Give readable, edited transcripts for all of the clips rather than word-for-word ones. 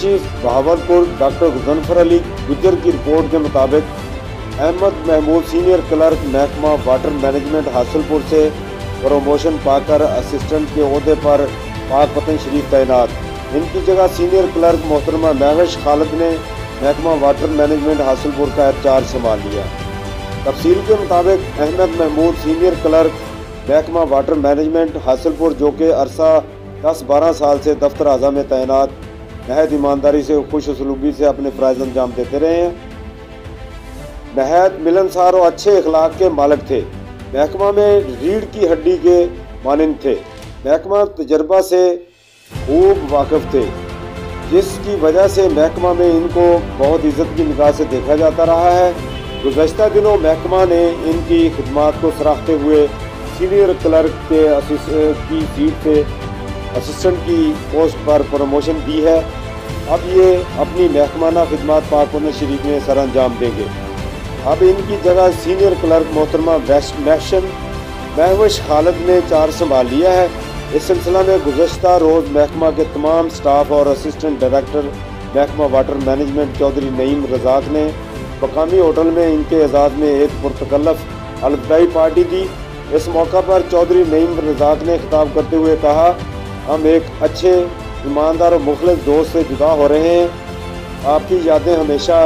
Chief Bahawalpur doctor Ghazanfar Ali गुजर की report के मुताबिक अहमद महमूद सीनियर क्लर्क महकमा वाटर मैनेजमेंट हासिलपुर से प्रमोशन पाकर असिस्टेंट के ओहदे पर पाकपतन शरीफ तैनात। इनकी जगह सीनियर क्लर्क मोहतरमा महविश खालिद ने महकमा वाटर मैनेजमेंट हासिलपुर का इंचार्ज संभाल लिया। तफसील के मुताबिक अहमद महमूद सीनियर क्लर्क महकमा वाटर मैनेजमेंट हासिलपुर, जो कि अरसा 10-12 साल से दफ्तर आज़ा में तैनात नहायत ईमानदारी से खुश उसलूबी से अपने फ़राइज़ अंजाम देते रहे हैं। नहायत मिलनसार और अच्छे अखलाक के मालिक थे। महकमा में रीढ़ की हड्डी के मानंद थे। महकमा तजर्बा से खूब वाकिफ़ थे, जिसकी वजह से महकमा में इनको बहुत इज़्ज़त की निगाह से देखा जाता रहा है। गुज़श्ता दिनों महकमा ने इनकी खिदमात को सराहते हुए सीनियर क्लर्क के की सीट से असिस्टेंट की पोस्ट पर प्रमोशन दी है। अब ये अपनी महकमाना खिदमात पाकपतन शरीफ में सर अंजाम देंगे। अब इनकी जगह सीनियर क्लर्क मोहतरमा महविश खालिद ने चार्ज संभाल लिया है। इस सिलसिला में गुज़श्ता रोज़ महकमा के तमाम स्टाफ और असिस्टेंट डायरेक्टर महकमा वाटर मैनेजमेंट चौधरी नईम रज़ाक ने मकामी होटल में इनके एजाज़ में एक पुरतकल्लफ अलविदाई पार्टी दी। इस मौका पर चौधरी नईम रज़ाक ने खिताब करते हुए कहा, हम एक अच्छे ईमानदार और मुखलिस दोस्त से जुदा हो रहे हैं। आपकी यादें हमेशा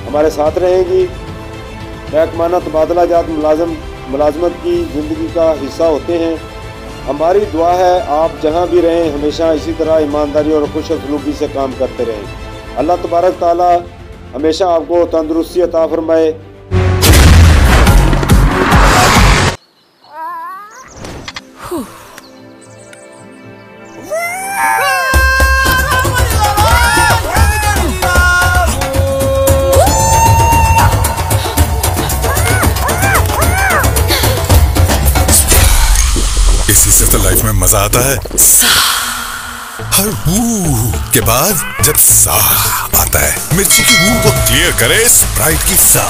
हमारे साथ रहेंगी। महकमाना तबादलाजात मुलाजमत की ज़िंदगी का हिस्सा होते हैं। हमारी दुआ है आप जहां भी रहें हमेशा इसी तरह ईमानदारी और खुश असलूबी से काम करते रहें। अल्लाह तबारक ताला हमेशा आपको तंदुरुस्ती अता फरमाए। इसी से तो लाइफ में मजा आता है। हर के बाद जब सा आता है, मिर्ची की को क्लियर करे स्प्राइट की सा।